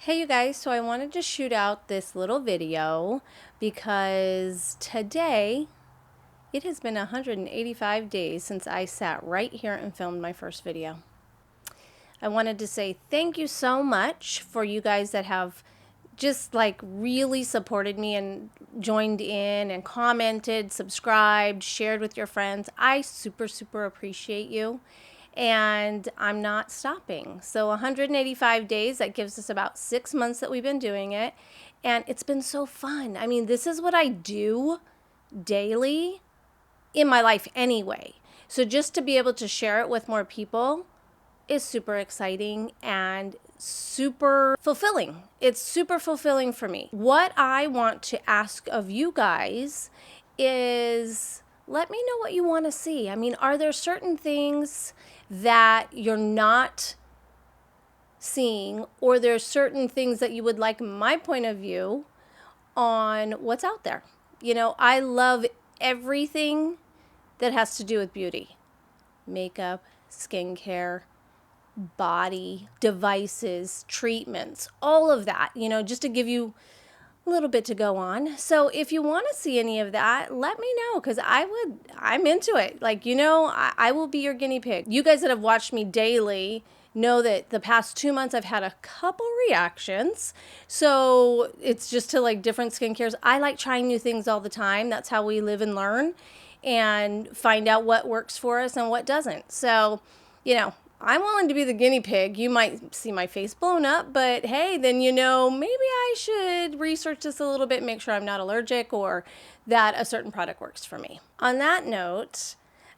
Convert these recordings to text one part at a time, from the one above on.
Hey you guys, so I wanted to shoot out this little video because today it has been 185 days since I sat right here and filmed my first video. I wanted to say thank you so much for you guys that have just like really supported me and joined in and commented, subscribed, shared with your friends. I super appreciate you. And I'm not stopping. So 185 days, that gives us about 6 months that we've been doing it. And it's been so fun. I mean, this is what I do daily in my life anyway. So just to be able to share it with more people is super exciting and super fulfilling. It's super fulfilling for me. What I want to ask of you guys is let me know what you want to see. I mean, are there certain things that you're not seeing, or there's certain things that you would like my point of view on what's out there? You know, I love everything that has to do with beauty, makeup, skincare, body, devices, treatments, all of that, you know, just to give you a little bit to go on. So if you want to see any of that, let me know, because I'm into it. Like, you know, I will be your guinea pig. You guys that have watched me daily know that the past 2 months I've had a couple reactions. So it's just to like different skincares. I like trying new things all the time. That's how we live and learn and find out what works for us and what doesn't. So, you know, I'm willing to be the guinea pig. You might see my face blown up, but hey, then you know, maybe I should research this a little bit, make sure I'm not allergic or that a certain product works for me. On that note,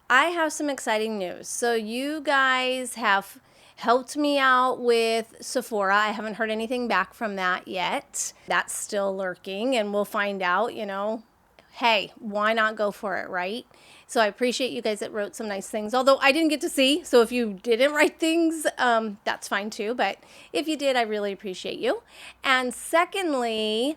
I have some exciting news. So you guys have helped me out with Sephora. I haven't heard anything back from that yet. That's still lurking, and we'll find out, you know. Hey, why not go for it, right? So I appreciate you guys that wrote some nice things, although I didn't get to see. So if you didn't write things, that's fine too. But if you did, I really appreciate you. And secondly,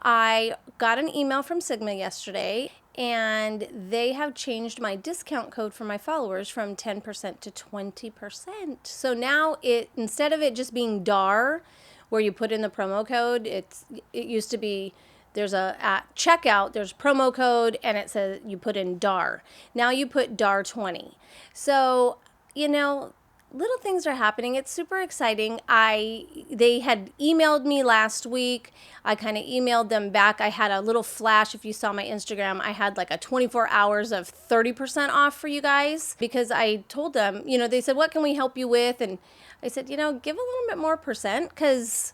I got an email from Sigma yesterday, and they have changed my discount code for my followers from 10% to 20%. So now instead of it just being DAR, where you put in the promo code, it used to be at checkout, there's promo code and it says you put in DAR. Now you put DAR 20. So, you know, little things are happening. It's super exciting. They had emailed me last week. I kind of emailed them back. I had a little flash. If you saw my Instagram, I had like a 24 hours of 30% off for you guys, because I told them, you know, they said, what can we help you with? And I said, you know, give a little bit more percent, because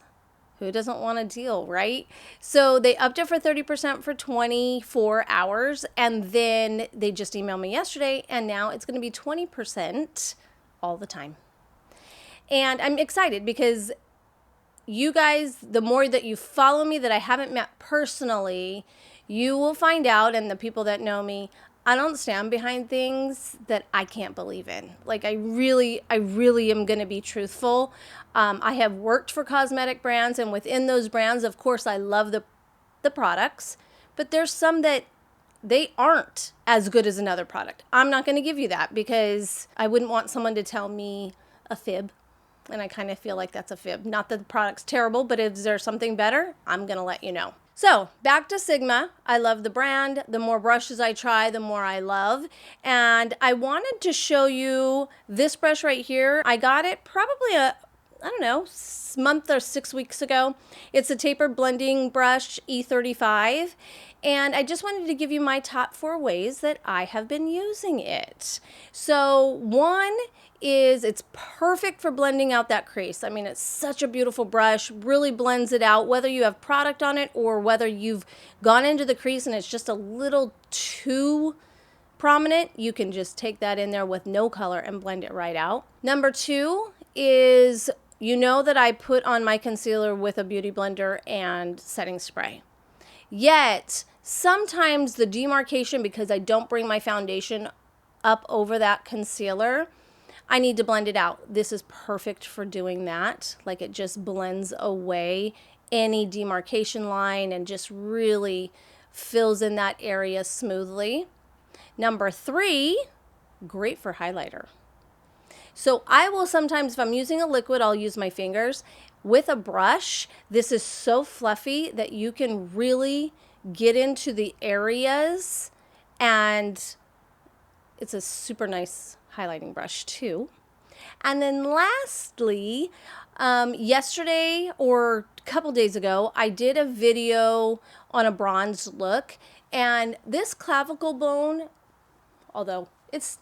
who doesn't want a deal, right? So they upped it for 30% for 24 hours. And then they just emailed me yesterday, and now it's going to be 20% all the time. And I'm excited because you guys, the more that you follow me that I haven't met personally, you will find out, and the people that know me, I don't stand behind things that I can't believe in. Like I really am going to be truthful. I have worked for cosmetic brands, and within those brands, of course, I love the products, but there's some that they aren't as good as another product. I'm not going to give you that, because I wouldn't want someone to tell me a fib. And I kind of feel like that's a fib. Not that the product's terrible, but if there's something better, I'm going to let you know. So back to Sigma. I love the brand. The more brushes I try, the more I love. And I wanted to show you this brush right here. I got it probably I don't know, month or 6 weeks ago. It's a tapered blending brush, E35. And I just wanted to give you my top 4 ways that I have been using it. So one is it's perfect for blending out that crease. I mean, it's such a beautiful brush, really blends it out, whether you have product on it or whether you've gone into the crease and it's just a little too prominent. You can just take that in there with no color and blend it right out. Number 2 is, you know that I put on my concealer with a beauty blender and setting spray. Yet, sometimes the demarcation, because I don't bring my foundation up over that concealer, I need to blend it out. This is perfect for doing that. Like it just blends away any demarcation line and just really fills in that area smoothly. Number 3, great for highlighter. So I will sometimes, if I'm using a liquid, I'll use my fingers. with a brush, this is so fluffy that you can really get into the areas, and it's a super nice highlighting brush too. And then lastly, yesterday or a couple days ago, I did a video on a bronze look, and this clavicle bone, although it's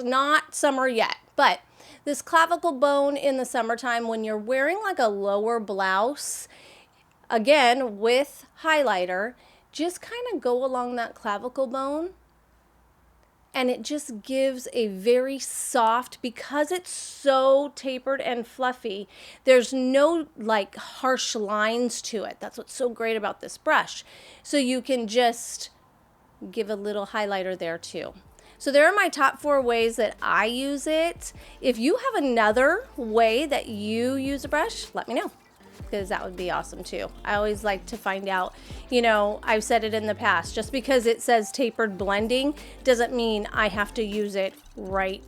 not summer yet, but this clavicle bone in the summertime when you're wearing like a lower blouse, again with highlighter, just kind of go along that clavicle bone, and it just gives a very soft, because it's so tapered and fluffy, there's no like harsh lines to it. That's what's so great about this brush. So you can just give a little highlighter there too. So there are my top 4 ways that I use it. If you have another way that you use a brush, let me know, because that would be awesome too. I always like to find out, you know, I've said it in the past, just because it says tapered blending doesn't mean I have to use it right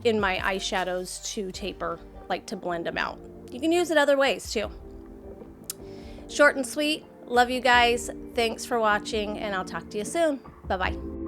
in my eyeshadows to taper, like to blend them out. You can use it other ways too. Short and sweet. Love you guys. Thanks for watching, and I'll talk to you soon. Bye-bye.